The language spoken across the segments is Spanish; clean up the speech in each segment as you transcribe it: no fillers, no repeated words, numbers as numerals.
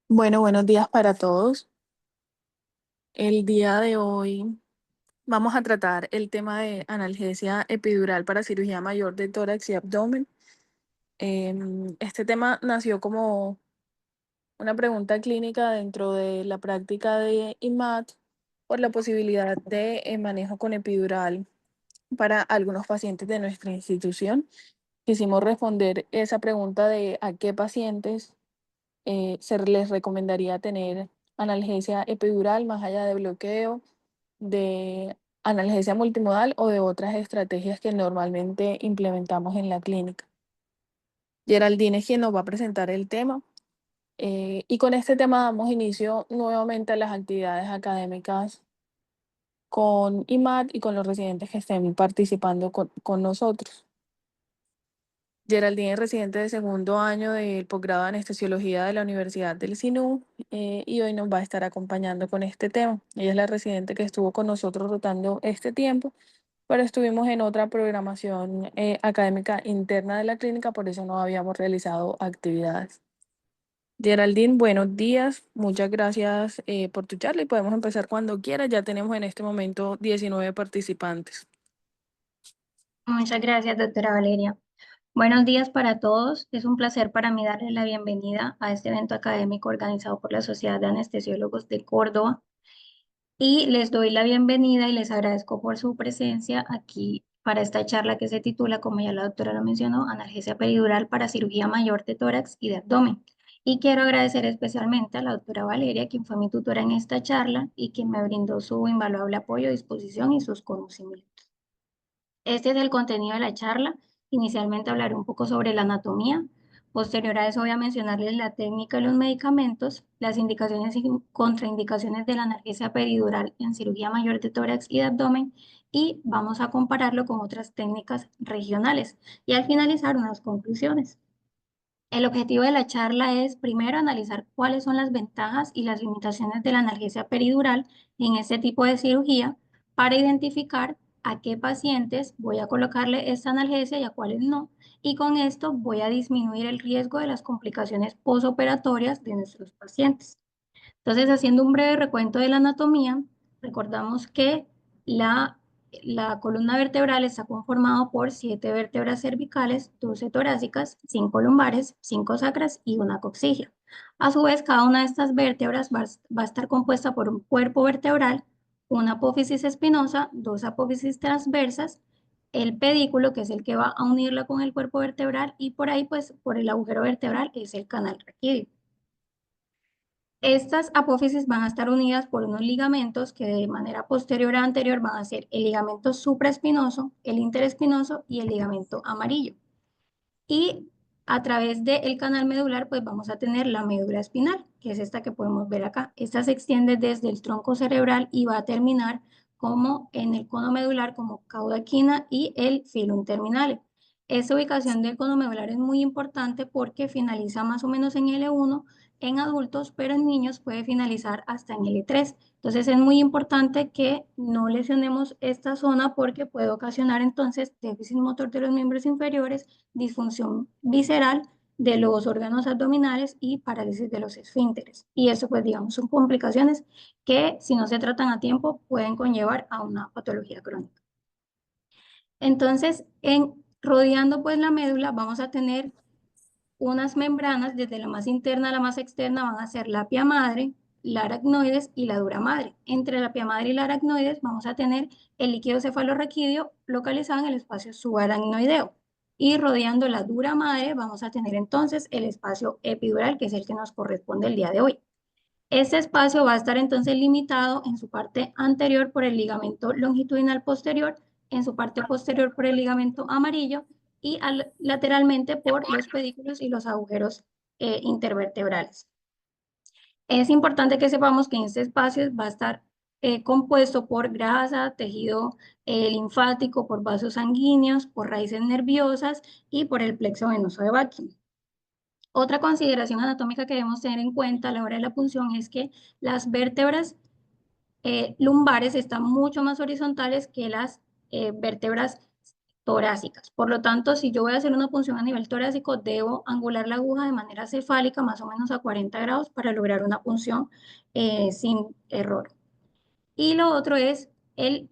Bueno, buenos días para todos. El día de hoy vamos a tratar el tema de analgesia epidural para cirugía mayor de tórax y abdomen. Este tema nació como una pregunta clínica dentro de la práctica de IMAT por la posibilidad de manejo con epidural para algunos pacientes de nuestra institución. Quisimos responder esa pregunta de a qué pacientes se les recomendaría tener analgesia epidural más allá de bloqueo, de analgesia multimodal o de otras estrategias que normalmente implementamos en la clínica. Geraldine es quien nos va a presentar el tema y con este tema damos inicio nuevamente a las actividades académicas con IMAT y con los residentes que estén participando con nosotros. Geraldine es residente de segundo año del posgrado de anestesiología de la Universidad del SINU y hoy nos va a estar acompañando con este tema. Ella es la residente que estuvo con nosotros rotando este tiempo, pero estuvimos en otra programación académica interna de la clínica, por eso no habíamos realizado actividades. Geraldine, buenos días. Muchas gracias por tu charla y podemos empezar cuando quieras. Ya tenemos en este momento 19 participantes. Muchas gracias, doctora Valeria. Buenos días para todos. Es un placer para mí darles la bienvenida a este evento académico organizado por la Sociedad de Anestesiólogos de Córdoba y les doy la bienvenida y les agradezco por su presencia aquí para esta charla que se titula, como ya la doctora lo mencionó, Analgesia peridural para cirugía mayor de tórax y de abdomen. Y quiero agradecer especialmente a la doctora Valeria, quien fue mi tutora en esta charla y quien me brindó su invaluable apoyo, disposición y sus conocimientos. Este es el contenido de la charla. Inicialmente hablaré un poco sobre la anatomía. Posterior a eso voy a mencionarles la técnica y los medicamentos, las indicaciones y contraindicaciones de la analgesia peridural en cirugía mayor de tórax y de abdomen y vamos a compararlo con otras técnicas regionales y al finalizar unas conclusiones. El objetivo de la charla es primero analizar cuáles son las ventajas y las limitaciones de la analgesia peridural en este tipo de cirugía para identificar a qué pacientes voy a colocarle esta analgesia y a cuáles no. Y con esto voy a disminuir el riesgo de las complicaciones posoperatorias de nuestros pacientes. Entonces, haciendo un breve recuento de la anatomía, recordamos que la, la columna vertebral está conformada por 7 vértebras cervicales, 12 torácicas, 5 lumbares, 5 sacras y una coxígea. A su vez, cada una de estas vértebras va a estar compuesta por un cuerpo vertebral, una apófisis espinosa, dos apófisis transversas, el pedículo, que es el que va a unirla con el cuerpo vertebral, y por ahí, pues, por el agujero vertebral, que es el canal raquídeo. Estas apófisis van a estar unidas por unos ligamentos que de manera posterior a anterior van a ser el ligamento supraespinoso, el interespinoso y el ligamento amarillo. Y a través del canal medular, pues vamos a tener la médula espinal, que es esta que podemos ver acá. Esta se extiende desde el tronco cerebral y va a terminar como en el cono medular, como cauda equina y el filum terminale. Esta ubicación del cono medular es muy importante porque finaliza más o menos en L1 en adultos, pero en niños puede finalizar hasta en L3. Entonces es muy importante que no lesionemos esta zona porque puede ocasionar entonces déficit motor de los miembros inferiores, disfunción visceral de los órganos abdominales y parálisis de los esfínteres. Y eso, pues, digamos, son complicaciones que, si no se tratan a tiempo, pueden conllevar a una patología crónica. Entonces, rodeando pues la médula, vamos a tener unas membranas, desde la más interna a la más externa, van a ser la pia madre, la aracnoides y la dura madre. Entre la pia madre y la aracnoides vamos a tener el líquido cefalorraquídeo localizado en el espacio subaracnoideo. Y rodeando la dura madre vamos a tener entonces el espacio epidural, que es el que nos corresponde el día de hoy. Este espacio va a estar entonces limitado en su parte anterior por el ligamento longitudinal posterior, en su parte posterior por el ligamento amarillo y lateralmente por los pedículos y los agujeros intervertebrales. Es importante que sepamos que en este espacio va a estar compuesto por grasa, tejido linfático, por vasos sanguíneos, por raíces nerviosas y por el plexo venoso de Backing. Otra consideración anatómica que debemos tener en cuenta a la hora de la punción es que las vértebras lumbares están mucho más horizontales que las vértebras torácicas. Por lo tanto, si yo voy a hacer una punción a nivel torácico, debo angular la aguja de manera cefálica, más o menos a 40 grados, para lograr una punción sin error. Y lo otro es el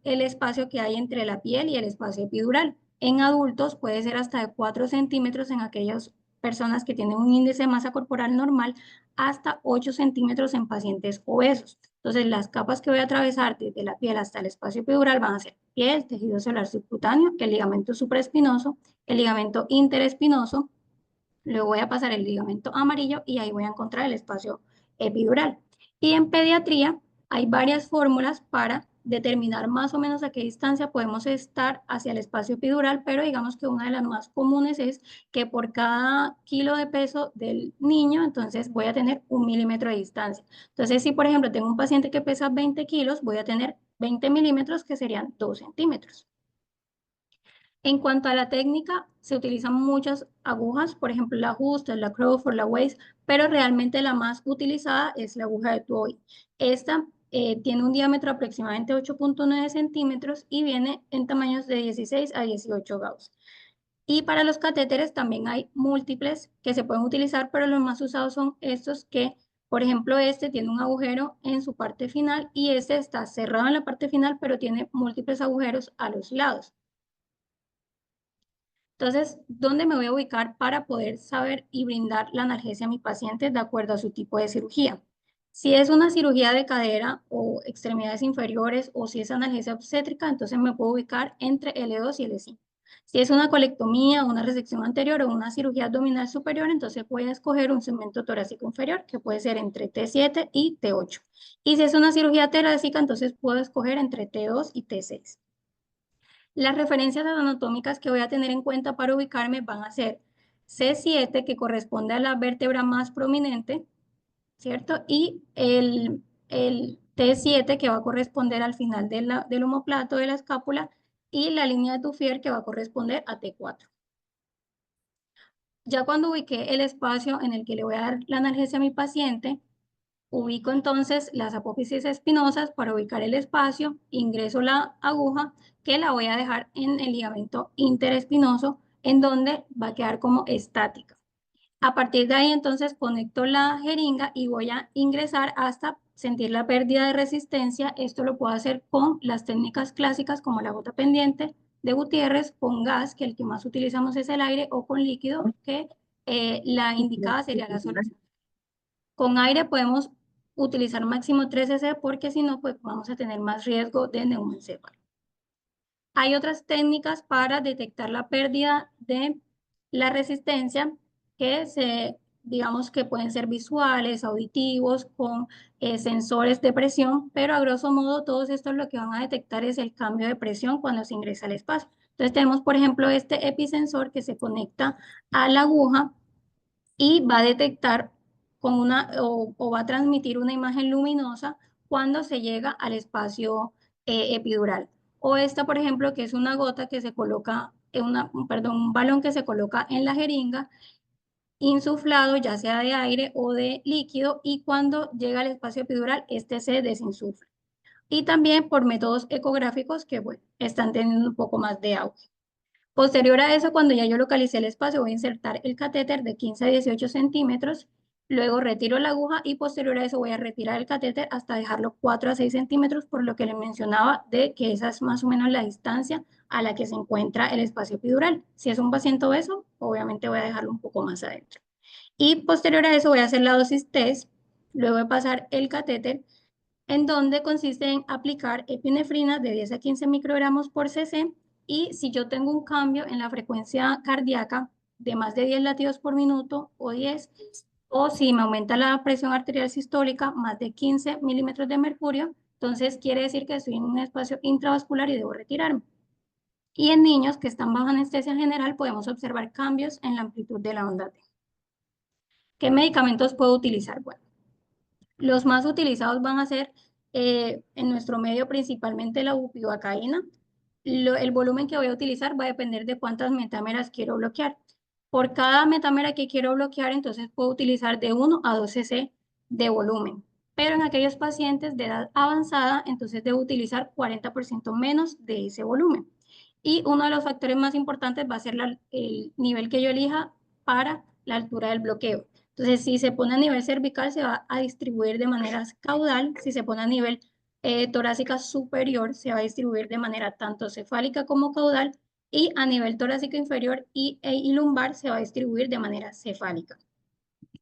espacio que hay entre la piel y el espacio epidural. En adultos puede ser hasta de 4 centímetros, en aquellas personas que tienen un índice de masa corporal normal, hasta 8 centímetros en pacientes obesos. Entonces, las capas que voy a atravesar desde la piel hasta el espacio epidural van a ser piel, tejido celular subcutáneo, el ligamento supraespinoso, el ligamento interespinoso, luego voy a pasar el ligamento amarillo y ahí voy a encontrar el espacio epidural. Y en pediatría hay varias fórmulas para determinar más o menos a qué distancia podemos estar hacia el espacio epidural, pero digamos que una de las más comunes es que por cada kilo de peso del niño, entonces voy a tener 1 milímetro de distancia. Entonces, si por ejemplo tengo un paciente que pesa 20 kilos, voy a tener 20 milímetros, que serían 2 centímetros. En cuanto a la técnica, se utilizan muchas agujas, por ejemplo, la Justa, la Crawford, la Weiss, pero realmente la más utilizada es la aguja de Tuohy. Esta tiene un diámetro aproximadamente 8,9 centímetros y viene en tamaños de 16 a 18 Gauss. Y para los catéteres también hay múltiples que se pueden utilizar, pero los más usados son estos que, por ejemplo, este tiene un agujero en su parte final y este está cerrado en la parte final, pero tiene múltiples agujeros a los lados. Entonces, ¿dónde me voy a ubicar para poder saber y brindar la analgesia a mi paciente de acuerdo a su tipo de cirugía? Si es una cirugía de cadera o extremidades inferiores o si es analgesia obstétrica, entonces me puedo ubicar entre L2 y L5. Si es una colectomía, una resección anterior o una cirugía abdominal superior, entonces voy a escoger un segmento torácico inferior que puede ser entre T7 y T8. Y si es una cirugía torácica, entonces puedo escoger entre T2 y T6. Las referencias anatómicas que voy a tener en cuenta para ubicarme van a ser C7, que corresponde a la vértebra más prominente, ¿cierto? Y el T7, que va a corresponder al final del omoplato de la escápula, y la línea de Duffier, que va a corresponder a T4. Ya cuando ubiqué el espacio en el que le voy a dar la analgesia a mi paciente, ubico entonces las apófisis espinosas para ubicar el espacio, ingreso la aguja que la voy a dejar en el ligamento interespinoso, en donde va a quedar como estática. A partir de ahí entonces conecto la jeringa y voy a ingresar hasta sentir la pérdida de resistencia. Esto lo puedo hacer con las técnicas clásicas como la gota pendiente de Gutiérrez, con gas, que el que más utilizamos es el aire, o con líquido, que la indicada sería la solución. Con aire podemos utilizar máximo 3 cc porque si no, pues vamos a tener más riesgo de neumoencéfalo. Hay otras técnicas para detectar la pérdida de la resistencia digamos que pueden ser visuales, auditivos, con sensores de presión, pero a grosso modo todos estos lo que van a detectar es el cambio de presión cuando se ingresa al espacio. Entonces tenemos, por ejemplo, este episensor que se conecta a la aguja y va a detectar o va a transmitir una imagen luminosa cuando se llega al espacio epidural. O esta, por ejemplo, que es una gota que se coloca, perdón, un balón que se coloca en la jeringa, insuflado, ya sea de aire o de líquido, y cuando llega al espacio epidural, este se desinsufla. Y también por métodos ecográficos que, bueno, están teniendo un poco más de auge. Posterior a eso, cuando ya yo localicé el espacio, voy a insertar el catéter de 15 a 18 centímetros, luego retiro la aguja y posterior a eso voy a retirar el catéter hasta dejarlo 4 a 6 centímetros, por lo que le mencionaba de que esa es más o menos la distancia a la que se encuentra el espacio epidural. Si es un paciente obeso, obviamente voy a dejarlo un poco más adentro. Y posterior a eso voy a hacer la dosis test, luego de pasar el catéter, en donde consiste en aplicar epinefrina de 10 a 15 microgramos por cc, y si yo tengo un cambio en la frecuencia cardíaca de más de 10 latidos por minuto o 10, o si me aumenta la presión arterial sistólica más de 15 milímetros de mercurio, entonces quiere decir que estoy en un espacio intravascular y debo retirarme. Y en niños que están bajo anestesia general podemos observar cambios en la amplitud de la onda T. ¿Qué medicamentos puedo utilizar? Bueno, los más utilizados van a ser en nuestro medio principalmente la bupivacaína. El volumen que voy a utilizar va a depender de cuántas metámeras quiero bloquear. Por cada metámera que quiero bloquear, entonces puedo utilizar de 1 a 2 cc de volumen. Pero en aquellos pacientes de edad avanzada, entonces debo utilizar 40% menos de ese volumen. Y uno de los factores más importantes va a ser el nivel que yo elija para la altura del bloqueo. Entonces, si se pone a nivel cervical, se va a distribuir de manera caudal. Si se pone a nivel torácica superior, se va a distribuir de manera tanto cefálica como caudal. Y a nivel torácico inferior y lumbar, se va a distribuir de manera cefálica.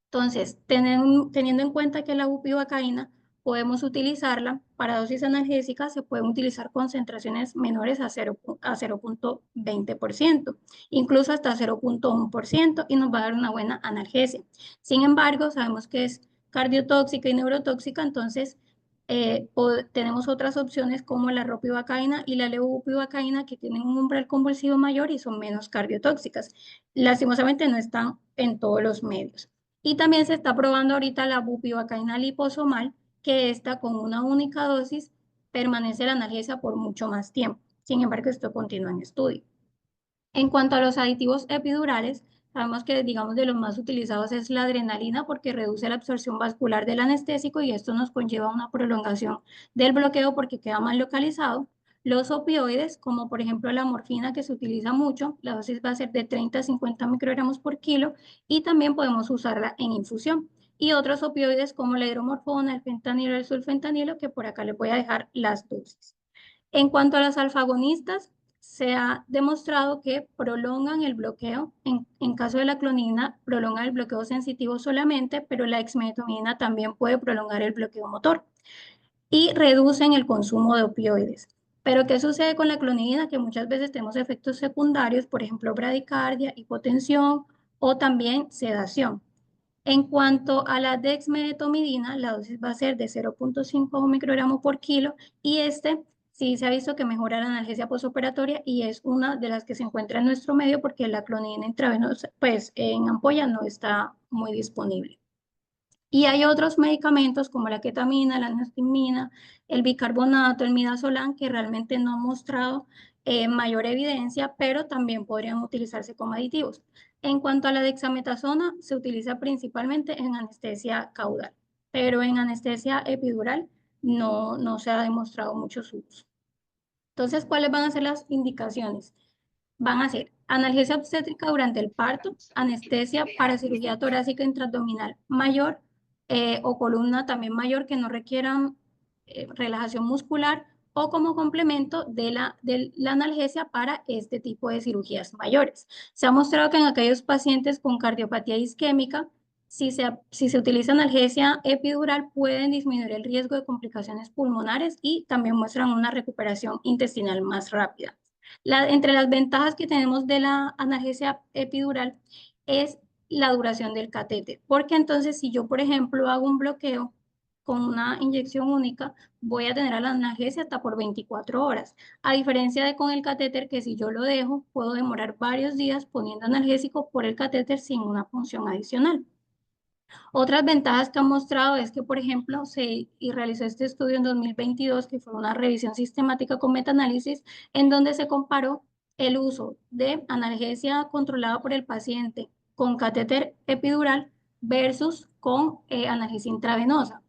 Entonces, teniendo en cuenta que la bupivacaína podemos utilizarla para dosis analgésicas, se pueden utilizar concentraciones menores a 0,20%, incluso hasta 0,1%, y nos va a dar una buena analgesia. Sin embargo, sabemos que es cardiotóxica y neurotóxica, entonces tenemos otras opciones como la ropivacaína y la levobupivacaína que tienen un umbral convulsivo mayor y son menos cardiotóxicas. Lastimosamente no están en todos los medios. Y también se está probando ahorita la bupivacaína liposomal, que esta con una única dosis permanece la analgesia por mucho más tiempo. Sin embargo, esto continúa en estudio. En cuanto a los aditivos epidurales, sabemos que, digamos, de los más utilizados es la adrenalina porque reduce la absorción vascular del anestésico y esto nos conlleva una prolongación del bloqueo porque queda mal localizado. Los opioides, como por ejemplo la morfina que se utiliza mucho, la dosis va a ser de 30 a 50 microgramos por kilo y también podemos usarla en infusión. Y otros opioides como la hidromorfona, el fentanilo, el sulfentanilo, que por acá les voy a dejar las dosis. En cuanto a las alfagonistas, se ha demostrado que prolongan el bloqueo. En caso de la clonidina, prolonga el bloqueo sensitivo solamente, pero la exmedetomidina también puede prolongar el bloqueo motor y reducen el consumo de opioides. Pero ¿qué sucede con la clonidina? Que muchas veces tenemos efectos secundarios, por ejemplo, bradicardia, hipotensión o también sedación. En cuanto a la dexmedetomidina, la dosis va a ser de 0,5 microgramos por kilo y sí se ha visto que mejora la analgesia postoperatoria y es una de las que se encuentra en nuestro medio porque la clonidina intravenosa, pues en ampolla no está muy disponible. Y hay otros medicamentos como la ketamina, la neostimina, el bicarbonato, el midazolam, que realmente no han mostrado mayor evidencia, pero también podrían utilizarse como aditivos. En cuanto a la dexametasona, se utiliza principalmente en anestesia caudal, pero en anestesia epidural no se ha demostrado mucho su uso. Entonces, ¿cuáles van a ser las indicaciones? Van a ser analgesia obstétrica durante el parto, anestesia para cirugía torácica intraabdominal mayor o columna también mayor que no requieran relajación muscular o como complemento de la analgesia para este tipo de cirugías mayores. Se ha mostrado que en aquellos pacientes con cardiopatía isquémica, si se utiliza analgesia epidural, pueden disminuir el riesgo de complicaciones pulmonares y también muestran una recuperación intestinal más rápida. Entre las ventajas que tenemos de la analgesia epidural es la duración del catéter, porque entonces si yo, por ejemplo, hago un bloqueo con una inyección única, voy a tener a la analgesia hasta por 24 horas, a diferencia de con el catéter que si yo lo dejo, puedo demorar varios días poniendo analgésico por el catéter sin una función adicional. Otras ventajas que han mostrado es que, por ejemplo, y realizó este estudio en 2022, que fue una revisión sistemática con metaanálisis, en donde se comparó el uso de analgesia controlada por el paciente con catéter epidural versus con analgesia intravenosa,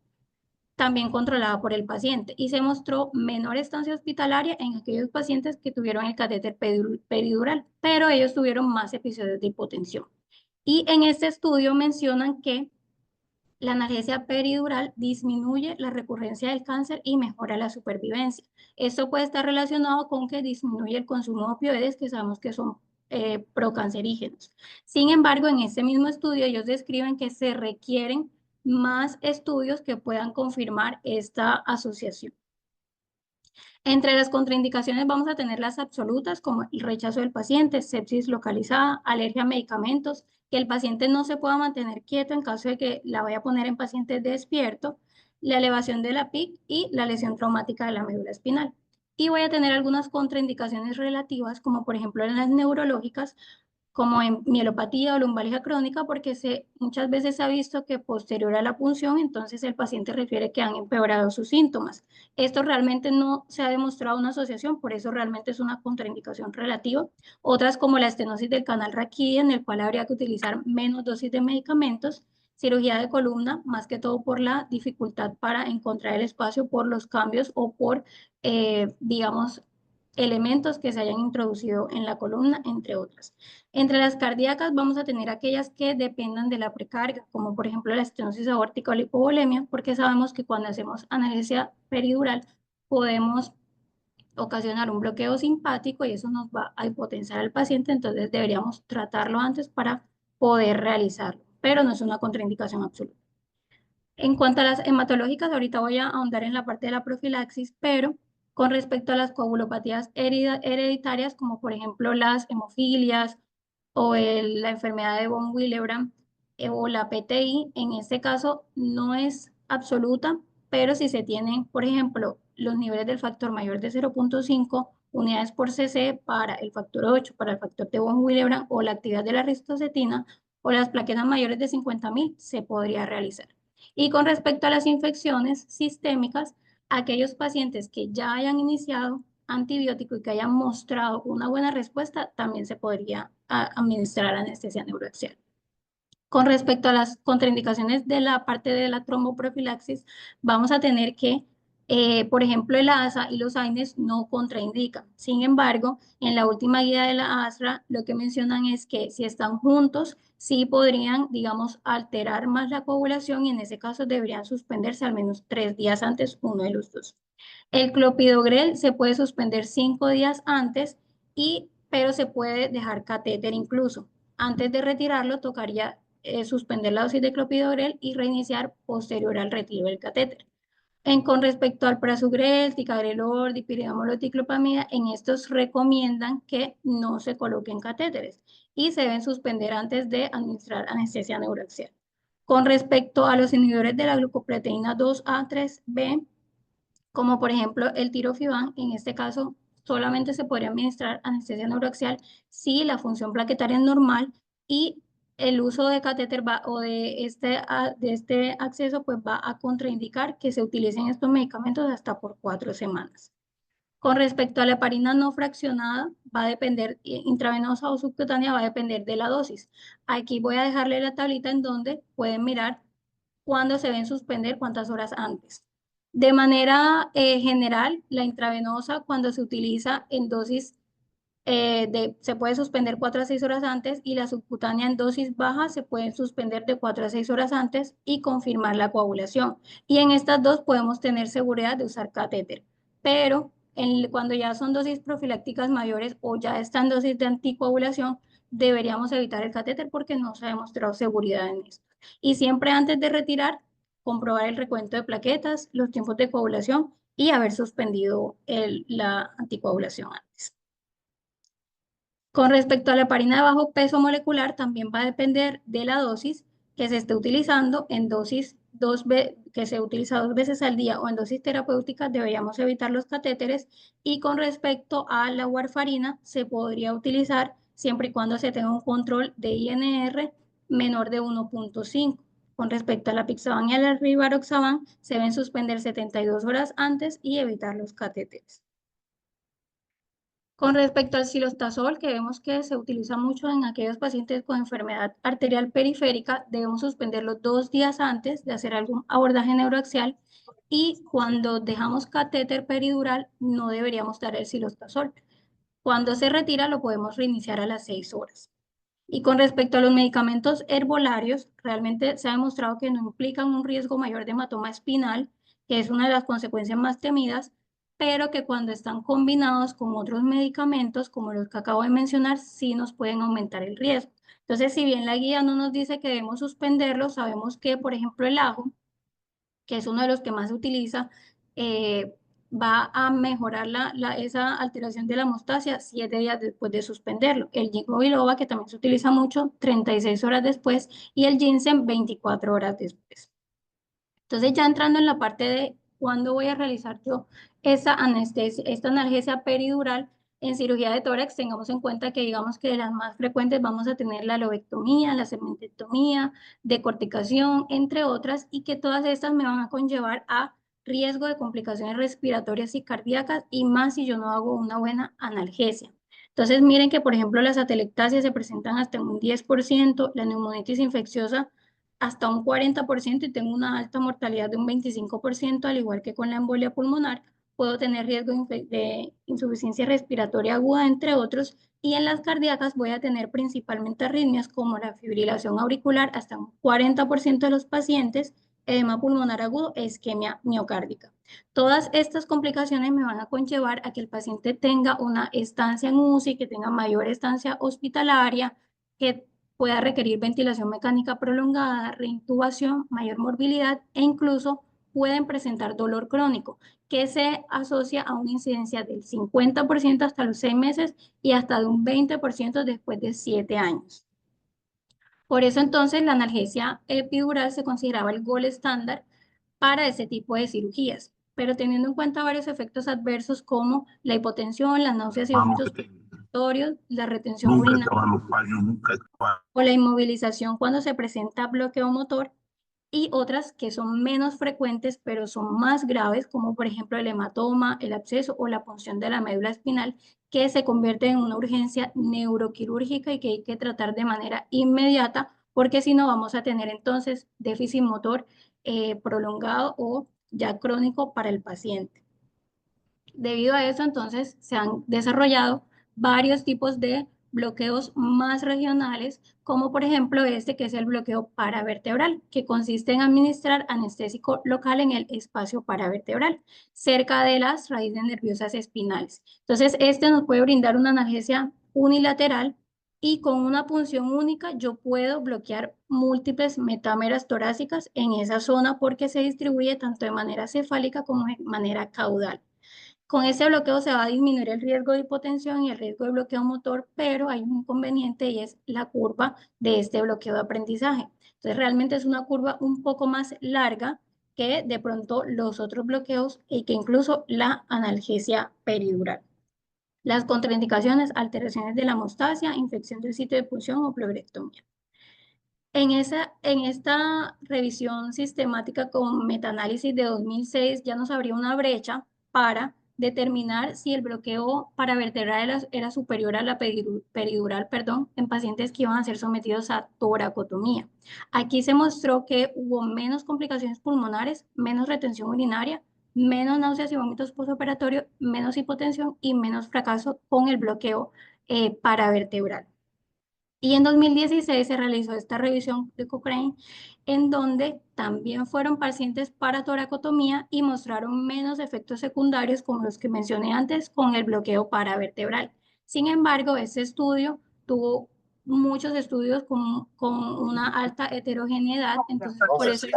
también controlada por el paciente, y se mostró menor estancia hospitalaria en aquellos pacientes que tuvieron el catéter peridural, pero ellos tuvieron más episodios de hipotensión. Y en este estudio mencionan que la analgesia peridural disminuye la recurrencia del cáncer y mejora la supervivencia. Esto puede estar relacionado con que disminuye el consumo de opioides, que sabemos que son procancerígenos. Sin embargo, en ese mismo estudio ellos describen que se requieren más estudios que puedan confirmar esta asociación. Entre las contraindicaciones vamos a tener las absolutas, como el rechazo del paciente, sepsis localizada, alergia a medicamentos, que el paciente no se pueda mantener quieto en caso de que la vaya a poner en paciente despierto, la elevación de la PIC y la lesión traumática de la médula espinal. Y voy a tener algunas contraindicaciones relativas, como por ejemplo en las neurológicas, como en mielopatía o lumbalgia crónica, porque muchas veces se ha visto que posterior a la punción, entonces el paciente refiere que han empeorado sus síntomas. Esto realmente no se ha demostrado una asociación, por eso realmente es una contraindicación relativa. Otras como la estenosis del canal raquídeo, en el cual habría que utilizar menos dosis de medicamentos, cirugía de columna, más que todo por la dificultad para encontrar el espacio por los cambios o por, digamos, elementos que se hayan introducido en la columna, entre otras. Entre las cardíacas vamos a tener aquellas que dependan de la precarga, como por ejemplo la estenosis aórtica o la hipovolemia, porque sabemos que cuando hacemos analgesia peridural podemos ocasionar un bloqueo simpático y eso nos va a hipotensar al paciente, entonces deberíamos tratarlo antes para poder realizarlo, pero no es una contraindicación absoluta. En cuanto a las hematológicas, ahorita voy a ahondar en la parte de la profilaxis, pero con respecto a las coagulopatías hereditarias, como por ejemplo las hemofilias o la enfermedad de von Willebrand o la PTI, en este caso no es absoluta, pero si se tienen, por ejemplo, los niveles del factor mayor de 0,5 unidades por cc para el factor 8, para el factor de von Willebrand o la actividad de la ristocetina o las plaquetas mayores de 50.000, se podría realizar. Y con respecto a las infecciones sistémicas, aquellos pacientes que ya hayan iniciado antibiótico y que hayan mostrado una buena respuesta, también se podría administrar anestesia neuroaxial. Con respecto a las contraindicaciones de la parte de la tromboprofilaxis, vamos a tener que, por ejemplo, el ASA y los AINES no contraindican. Sin embargo, en la última guía de la ASRA, lo que mencionan es que si están juntos, sí podrían, digamos, alterar más la coagulación y en ese caso deberían suspenderse al menos 3 días antes uno de los dos. El clopidogrel se puede suspender 5 días antes, pero se puede dejar catéter incluso. Antes de retirarlo, tocaría suspender la dosis de clopidogrel y reiniciar posterior al retiro del catéter. Con respecto al prasugrel, ticagrelor, dipiridoxal, ticlopamida, en estos recomiendan que no se coloquen catéteres y se deben suspender antes de administrar anestesia neuraxial. Con respecto a los inhibidores de la glucoproteína 2A3B, como por ejemplo el tirofiban, en este caso solamente se podría administrar anestesia neuroaxial si la función plaquetaria es normal y el uso de catéter o de este acceso pues va a contraindicar que se utilicen estos medicamentos hasta por 4 semanas. Con respecto a la heparina no fraccionada, va a depender, intravenosa o subcutánea, va a depender de la dosis. Aquí voy a dejarle la tablita en donde pueden mirar cuándo se deben suspender, cuántas horas antes. De manera general, la intravenosa cuando se utiliza en dosis se puede suspender 4 a 6 horas antes y la subcutánea en dosis baja se puede suspender de 4 a 6 horas antes y confirmar la coagulación. Y en estas dos podemos tener seguridad de usar catéter. Pero cuando ya son dosis profilácticas mayores o ya están dosis de anticoagulación, deberíamos evitar el catéter porque no se ha demostrado seguridad en esto. Y siempre antes de retirar, comprobar el recuento de plaquetas, los tiempos de coagulación y haber suspendido la anticoagulación antes. Con respecto a la heparina de bajo peso molecular, también va a depender de la dosis que se esté utilizando. En dosis que se utiliza 2 veces al día o en dosis terapéutica, deberíamos evitar los catéteres. Y con respecto a la warfarina, se podría utilizar siempre y cuando se tenga un control de INR menor de 1,5. Con respecto a la pixaban y a la rivaroxaban, se deben suspender 72 horas antes y evitar los catéteres. Con respecto al cilostazol, que vemos que se utiliza mucho en aquellos pacientes con enfermedad arterial periférica, debemos suspenderlo 2 días antes de hacer algún abordaje neuroaxial y cuando dejamos catéter peridural no deberíamos dar el cilostazol. Cuando se retira lo podemos reiniciar a las 6 horas. Y con respecto a los medicamentos herbolarios, realmente se ha demostrado que no implican un riesgo mayor de hematoma espinal, que es una de las consecuencias más temidas, pero que cuando están combinados con otros medicamentos, como los que acabo de mencionar, sí nos pueden aumentar el riesgo. Entonces, si bien la guía no nos dice que debemos suspenderlo, sabemos que, por ejemplo, el ajo, que es uno de los que más se utiliza, eh, va a mejorar esa alteración de la hemostasia 7 días después de suspenderlo. El ginkgo biloba, que también se utiliza mucho, 36 horas después, y el ginseng 24 horas después. Entonces, ya entrando en la parte de cuándo voy a realizar yo esa anestesia, esta analgesia peridural en cirugía de tórax, tengamos en cuenta que digamos que de las más frecuentes vamos a tener la lobectomía, la cementectomía, decorticación, entre otras, y que todas estas me van a conllevar a riesgo de complicaciones respiratorias y cardíacas, y más si yo no hago una buena analgesia. Entonces, miren que, por ejemplo, las atelectasias se presentan hasta un 10%, la neumonitis infecciosa hasta un 40% y tengo una alta mortalidad de un 25%, al igual que con la embolia pulmonar, puedo tener riesgo de insuficiencia respiratoria aguda, entre otros, y en las cardíacas voy a tener principalmente arritmias como la fibrilación auricular, hasta un 40% de los pacientes, edema pulmonar agudo e isquemia miocárdica. Todas estas complicaciones me van a conllevar a que el paciente tenga una estancia en UCI, que tenga mayor estancia hospitalaria, que pueda requerir ventilación mecánica prolongada, reintubación, mayor morbilidad e incluso pueden presentar dolor crónico, que se asocia a una incidencia del 50% hasta los 6 meses y hasta de un 20% después de 7 años. Por eso entonces la analgesia epidural se consideraba el gol estándar para ese tipo de cirugías, pero teniendo en cuenta varios efectos adversos como la hipotensión, las náuseas y Vamos, que vómitos respiratorios, la retención nunca urinaria estaban los fallos, nunca estaban. o la inmovilización cuando se presenta bloqueo motor, y otras que son menos frecuentes pero son más graves, como por ejemplo el hematoma, el absceso o la punción de la médula espinal, que se convierte en una urgencia neuroquirúrgica y que hay que tratar de manera inmediata, porque si no vamos a tener entonces déficit motor prolongado o ya crónico para el paciente. Debido a eso, entonces, se han desarrollado varios tipos de bloqueos más regionales, como por ejemplo este que es el bloqueo paravertebral, que consiste en administrar anestésico local en el espacio paravertebral, cerca de las raíces nerviosas espinales. Entonces, este nos puede brindar una analgesia unilateral y con una punción única yo puedo bloquear múltiples metámeras torácicas en esa zona porque se distribuye tanto de manera cefálica como de manera caudal. Con ese bloqueo se va a disminuir el riesgo de hipotensión y el riesgo de bloqueo motor, pero hay un inconveniente y es la curva de este bloqueo de aprendizaje. Entonces, realmente es una curva un poco más larga que de pronto los otros bloqueos y que incluso la analgesia peridural. Las contraindicaciones, alteraciones de la hemostasia, infección del sitio de punción o pleurectomía. En esta revisión sistemática con metaanálisis de 2006 ya nos abría una brecha para determinar si el bloqueo paravertebral era superior a la peridural, perdón, en pacientes que iban a ser sometidos a toracotomía. Aquí se mostró que hubo menos complicaciones pulmonares, menos retención urinaria, menos náuseas y vómitos postoperatorios, menos hipotensión y menos fracaso con el bloqueo paravertebral. Y en 2016 se realizó esta revisión de Cochrane, en donde también fueron pacientes para toracotomía y mostraron menos efectos secundarios como los que mencioné antes con el bloqueo paravertebral. Sin embargo, este estudio tuvo muchos estudios con una alta heterogeneidad, entonces por eso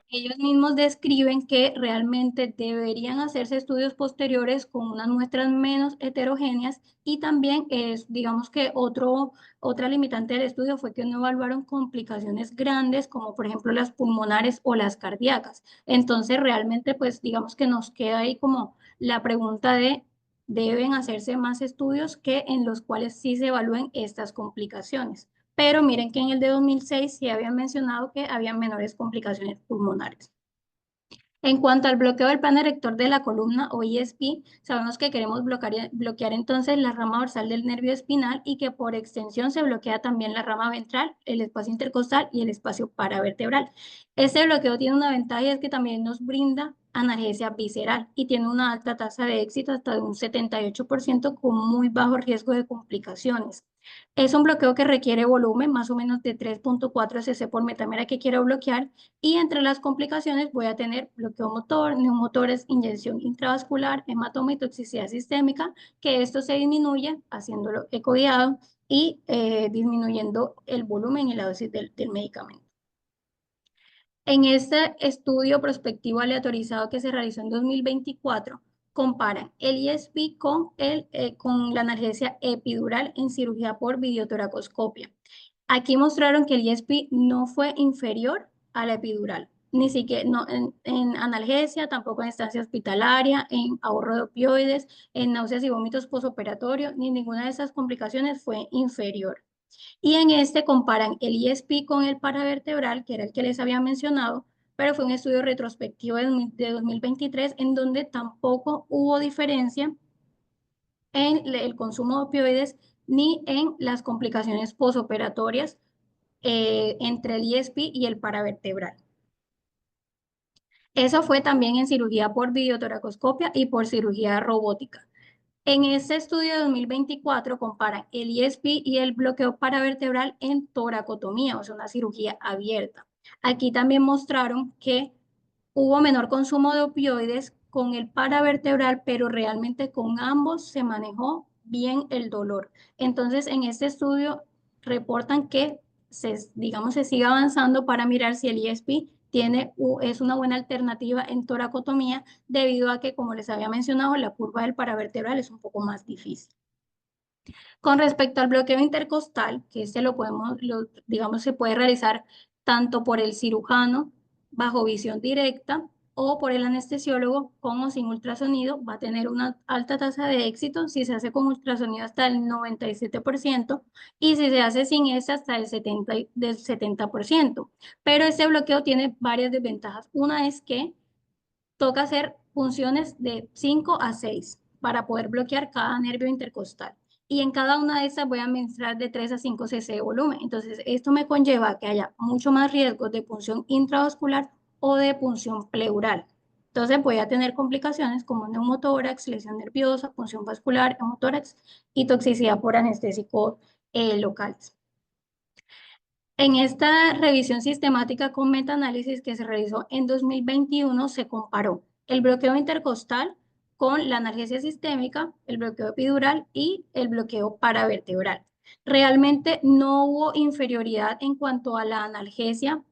ellos mismos describen que realmente deberían hacerse estudios posteriores con unas muestras menos heterogéneas y también es, digamos que otra limitante del estudio fue que no evaluaron complicaciones grandes como por ejemplo las pulmonares o las cardíacas. Entonces realmente pues digamos que nos queda ahí como la pregunta de deben hacerse más estudios que en los cuales sí se evalúen estas complicaciones. Pero miren que en el de 2006 sí habían mencionado que había menores complicaciones pulmonares. En cuanto al bloqueo del plan erector de la columna o ESP, sabemos que queremos bloquear entonces la rama dorsal del nervio espinal y que por extensión se bloquea también la rama ventral, el espacio intercostal y el espacio paravertebral. Este bloqueo tiene una ventaja y es que también nos brinda analgesia visceral y tiene una alta tasa de éxito hasta de un 78% con muy bajo riesgo de complicaciones. Es un bloqueo que requiere volumen, más o menos de 3.4 cc por metámera que quiero bloquear, y entre las complicaciones voy a tener bloqueo motor, neumotores, inyección intravascular, hematoma y toxicidad sistémica, que esto se disminuye haciéndolo ecodiado y disminuyendo el volumen y la dosis del medicamento. En este estudio prospectivo aleatorizado que se realizó en 2024, comparan el ISP con la analgesia epidural en cirugía por videotoracoscopia. Aquí mostraron que el ISP no fue inferior a la epidural, ni siquiera no, en analgesia, tampoco en estancia hospitalaria, en ahorro de opioides, en náuseas y vómitos posoperatorios, ni ninguna de esas complicaciones fue inferior. Y en este comparan el ISP con el paravertebral, que era el que les había mencionado, pero fue un estudio retrospectivo de 2023 en donde tampoco hubo diferencia en el consumo de opioides ni en las complicaciones posoperatorias entre el ISP y el paravertebral. Eso fue también en cirugía por videotoracoscopia y por cirugía robótica. En este estudio de 2024 comparan el ISP y el bloqueo paravertebral en toracotomía, o sea, una cirugía abierta. Aquí también mostraron que hubo menor consumo de opioides con el paravertebral, pero realmente con ambos se manejó bien el dolor. Entonces, en este estudio reportan que digamos, se sigue avanzando para mirar si el ISP es una buena alternativa en toracotomía, debido a que, como les había mencionado, la curva del paravertebral es un poco más difícil. Con respecto al bloqueo intercostal, que este digamos, se puede realizar tanto por el cirujano bajo visión directa o por el anestesiólogo con o sin ultrasonido, va a tener una alta tasa de éxito si se hace con ultrasonido hasta el 97% y si se hace sin este hasta el 70%. Pero este bloqueo tiene varias desventajas. Una es que toca hacer funciones de 5 a 6 para poder bloquear cada nervio intercostal. Y en cada una de estas voy a administrar de 3 a 5 cc de volumen. Entonces, esto me conlleva que haya mucho más riesgo de punción intravascular o de punción pleural. Entonces, voy a tener complicaciones como neumotórax, lesión nerviosa, punción vascular, hemotórax y toxicidad por anestésicos locales. En esta revisión sistemática con metaanálisis que se realizó en 2021, se comparó el bloqueo intercostal con la analgesia sistémica, el bloqueo epidural y el bloqueo paravertebral. Realmente no hubo inferioridad en cuanto a la analgesia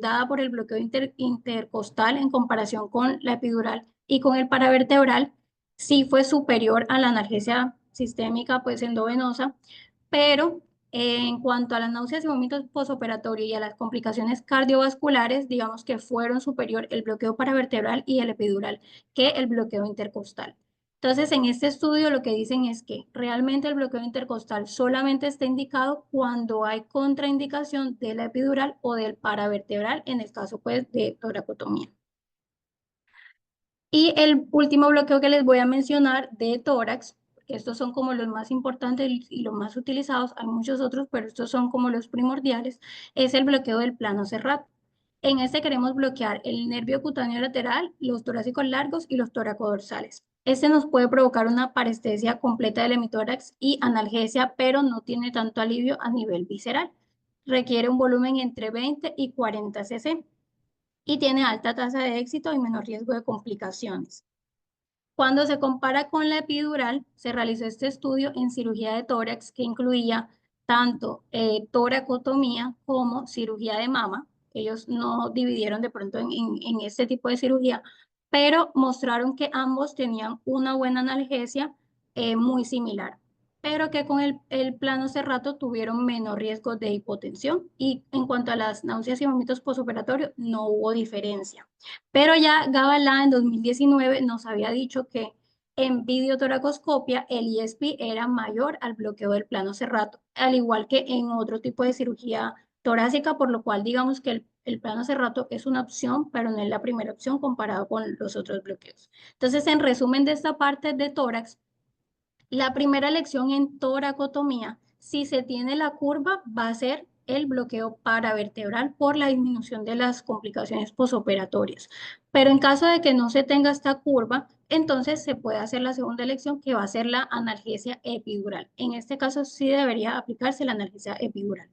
dada por el bloqueo intercostal en comparación con la epidural y con el paravertebral. Sí fue superior a la analgesia sistémica, pues endovenosa, pero en cuanto a las náuseas y vómitos posoperatorio y a las complicaciones cardiovasculares, digamos que fueron superior el bloqueo paravertebral y el epidural que el bloqueo intercostal. Entonces, en este estudio lo que dicen es que realmente el bloqueo intercostal solamente está indicado cuando hay contraindicación de la epidural o del paravertebral, en el caso pues de toracotomía. Y el último bloqueo que les voy a mencionar de tórax, que estos son como los más importantes y los más utilizados, hay muchos otros, pero estos son como los primordiales, es el bloqueo del plano cerrado. En este queremos bloquear el nervio cutáneo lateral, los torácicos largos y los toracodorsales. Este nos puede provocar una parestesia completa del hemitórax y analgesia, pero no tiene tanto alivio a nivel visceral. Requiere un volumen entre 20 y 40 cc y tiene alta tasa de éxito y menor riesgo de complicaciones. Cuando se compara con la epidural, se realizó este estudio en cirugía de tórax que incluía tanto toracotomía como cirugía de mama. Ellos no dividieron de pronto en este tipo de cirugía, pero mostraron que ambos tenían una buena analgesia muy similar, pero que con el plano cerrato tuvieron menor riesgo de hipotensión y en cuanto a las náuseas y vómitos postoperatorios no hubo diferencia. Pero ya Gabalá en 2019 nos había dicho que en videotoracoscopia el ISP era mayor al bloqueo del plano cerrato, al igual que en otro tipo de cirugía torácica, por lo cual digamos que el plano cerrato es una opción, pero no es la primera opción comparado con los otros bloqueos. Entonces, en resumen de esta parte de tórax, la primera lección en toracotomía, si se tiene la curva, va a ser el bloqueo paravertebral por la disminución de las complicaciones posoperatorias. Pero en caso de que no se tenga esta curva, entonces se puede hacer la segunda elección, que va a ser la analgesia epidural. En este caso sí debería aplicarse la analgesia epidural.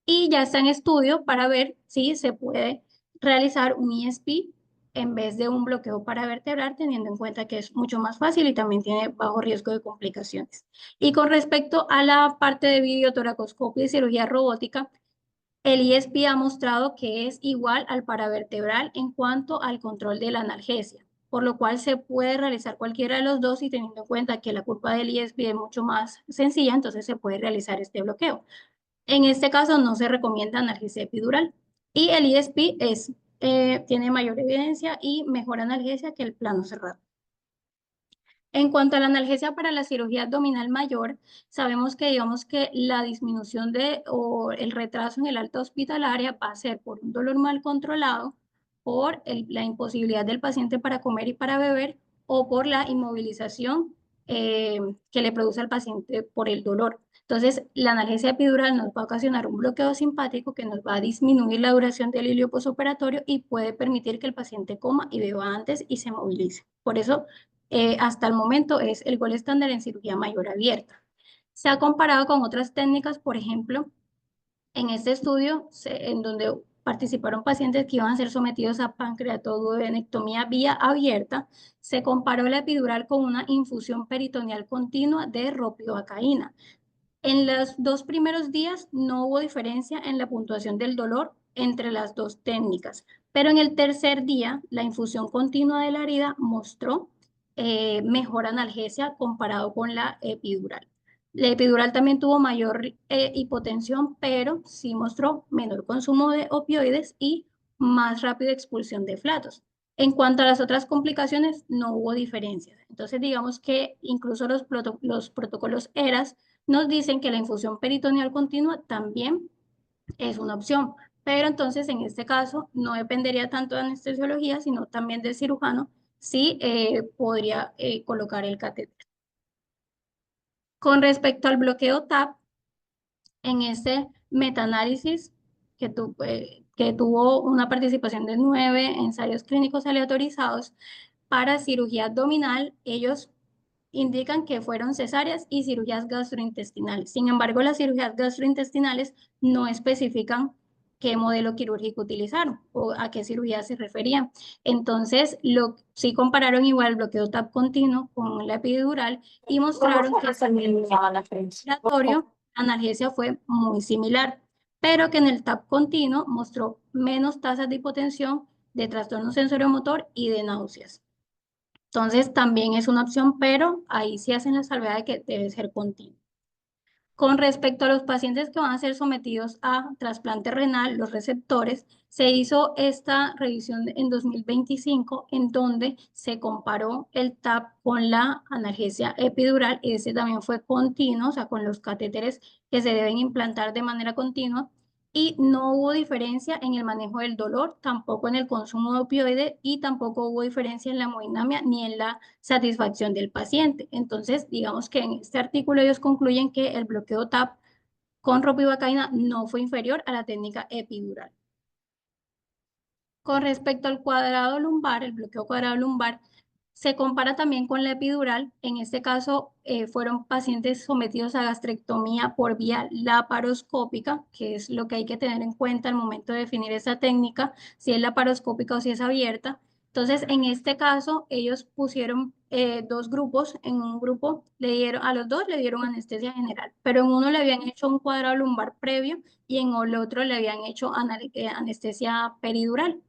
Y ya está en estudio para ver si se puede realizar un ISP en vez de un bloqueo paravertebral, teniendo en cuenta que es mucho más fácil y también tiene bajo riesgo de complicaciones. Y con respecto a la parte de videotoracoscopia y cirugía robótica, el ISP ha mostrado que es igual al paravertebral en cuanto al control de la analgesia, por lo cual se puede realizar cualquiera de los dos y teniendo en cuenta que la curva del ISP es mucho más sencilla, entonces se puede realizar este bloqueo. En este caso no se recomienda analgesia epidural y el ISP tiene mayor evidencia y mejor analgesia que el plano cerrado. En cuanto a la analgesia para la cirugía abdominal mayor, sabemos que digamos que la disminución o el retraso en el alta hospitalaria va a ser por un dolor mal controlado, por la imposibilidad del paciente para comer y para beber o por la inmovilización que le produce al paciente por el dolor. Entonces, la analgesia epidural nos va a ocasionar un bloqueo simpático que nos va a disminuir la duración del hilio posoperatorio y puede permitir que el paciente coma y beba antes y se movilice. Por eso, hasta el momento es el gol estándar en cirugía mayor abierta. Se ha comparado con otras técnicas, por ejemplo, en este estudio, en donde participaron pacientes que iban a ser sometidos a pancreatoduodenectomía vía abierta, se comparó la epidural con una infusión peritoneal continua de ropivacaína. En los 2 primeros días no hubo diferencia en la puntuación del dolor entre las dos técnicas, pero en el tercer día la infusión continua de la herida mostró mejor analgesia comparado con la epidural. La epidural también tuvo mayor hipotensión, pero sí mostró menor consumo de opioides y más rápida expulsión de flatos. En cuanto a las otras complicaciones, no hubo diferencias. Entonces, digamos que incluso los protocolos ERAS nos dicen que la infusión peritoneal continua también es una opción, pero entonces en este caso no dependería tanto de anestesiología, sino también del cirujano si podría colocar el catéter. Con respecto al bloqueo TAP, en este metaanálisis que tuvo una participación de 9 ensayos clínicos aleatorizados para cirugía abdominal, ellos indican que fueron cesáreas y cirugías gastrointestinales. Sin embargo, las cirugías gastrointestinales no especifican qué modelo quirúrgico utilizaron o a qué cirugía se referían. Entonces, sí compararon igual el bloqueo TAP continuo con la epidural y mostraron que el respiratorio, la analgesia fue muy similar, pero que en el TAP continuo mostró menos tasas de hipotensión, de trastorno sensoriomotor y de náuseas. Entonces también es una opción, pero ahí sí hacen la salvedad de que debe ser continuo. Con respecto a los pacientes que van a ser sometidos a trasplante renal, los receptores, se hizo esta revisión en 2025 en donde se comparó el TAP con la analgesia epidural. Ese también fue continuo, o sea, con los catéteres que se deben implantar de manera continua y no hubo diferencia en el manejo del dolor, tampoco en el consumo de opioides y tampoco hubo diferencia en la hemodinamia ni en la satisfacción del paciente. Entonces, digamos que en este artículo ellos concluyen que el bloqueo TAP con ropivacaína no fue inferior a la técnica epidural. Con respecto al cuadrado lumbar, el bloqueo cuadrado lumbar, se compara también con la epidural. En este caso, fueron pacientes sometidos a gastrectomía por vía laparoscópica, que es lo que hay que tener en cuenta al momento de definir esa técnica, si es laparoscópica o si es abierta. Entonces, en este caso, ellos pusieron 2 grupos. En un grupo a los dos le dieron anestesia general, pero en uno le habían hecho un cuadrado lumbar previo y en el otro le habían hecho anestesia peridural.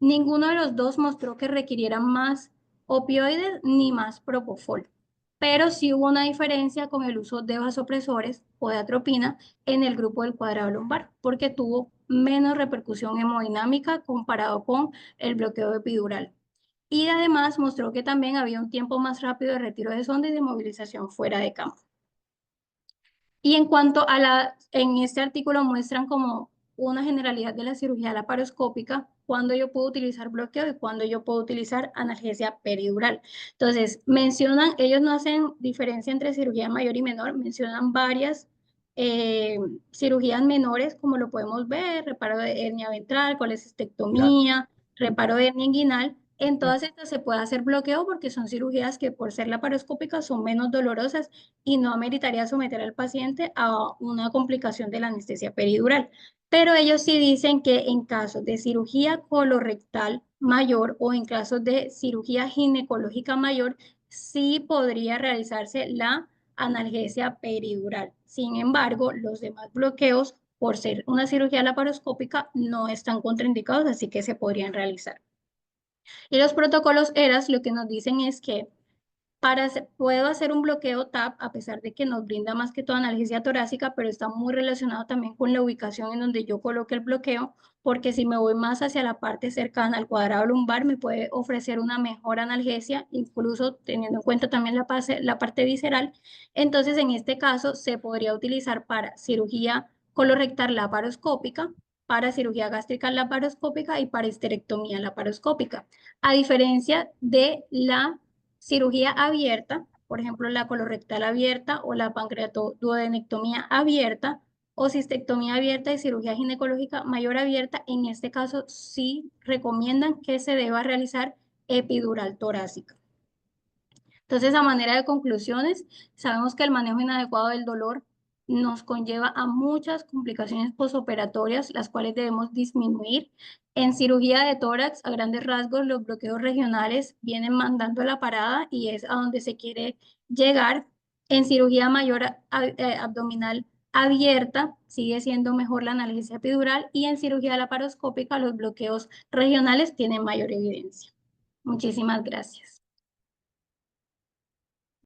Ninguno de los dos mostró que requirieran más opioides ni más propofol, pero sí hubo una diferencia con el uso de vasopresores o de atropina en el grupo del cuadrado lumbar, porque tuvo menos repercusión hemodinámica comparado con el bloqueo epidural. Y además mostró que también había un tiempo más rápido de retiro de sonda y de movilización fuera de campo. Y en cuanto a en este artículo muestran como una generalidad de la cirugía laparoscópica, cuando yo puedo utilizar bloqueo y cuando yo puedo utilizar analgesia peridural. Entonces, ellos no hacen diferencia entre cirugía mayor y menor, mencionan varias cirugías menores, como lo podemos ver, reparo de hernia ventral, colecistectomía, reparo de hernia inguinal. En todas estas se puede hacer bloqueo porque son cirugías que por ser laparoscópicas son menos dolorosas y no ameritaría someter al paciente a una complicación de la anestesia peridural. Pero ellos sí dicen que en casos de cirugía colorectal mayor o en casos de cirugía ginecológica mayor, sí podría realizarse la analgesia peridural. Sin embargo, los demás bloqueos, por ser una cirugía laparoscópica, no están contraindicados, así que se podrían realizar. Y los protocolos ERAS lo que nos dicen es que puedo hacer un bloqueo TAP a pesar de que nos brinda más que toda analgesia torácica, pero está muy relacionado también con la ubicación en donde yo coloque el bloqueo, porque si me voy más hacia la parte cercana al cuadrado lumbar, me puede ofrecer una mejor analgesia, incluso teniendo en cuenta también la parte visceral. Entonces, en este caso, se podría utilizar para cirugía colorectal laparoscópica, para cirugía gástrica laparoscópica y para histerectomía laparoscópica. A diferencia de la cirugía abierta, por ejemplo, la colorectal abierta o la pancreatoduodenectomía abierta o cistectomía abierta y cirugía ginecológica mayor abierta. En este caso, sí recomiendan que se deba realizar epidural torácica. Entonces, a manera de conclusiones, sabemos que el manejo inadecuado del dolor nos conlleva a muchas complicaciones posoperatorias, las cuales debemos disminuir. En cirugía de tórax, a grandes rasgos, los bloqueos regionales vienen mandando la parada y es a donde se quiere llegar. En cirugía mayor abdominal abierta, sigue siendo mejor la analgesia epidural y en cirugía laparoscópica, los bloqueos regionales tienen mayor evidencia. Muchísimas gracias.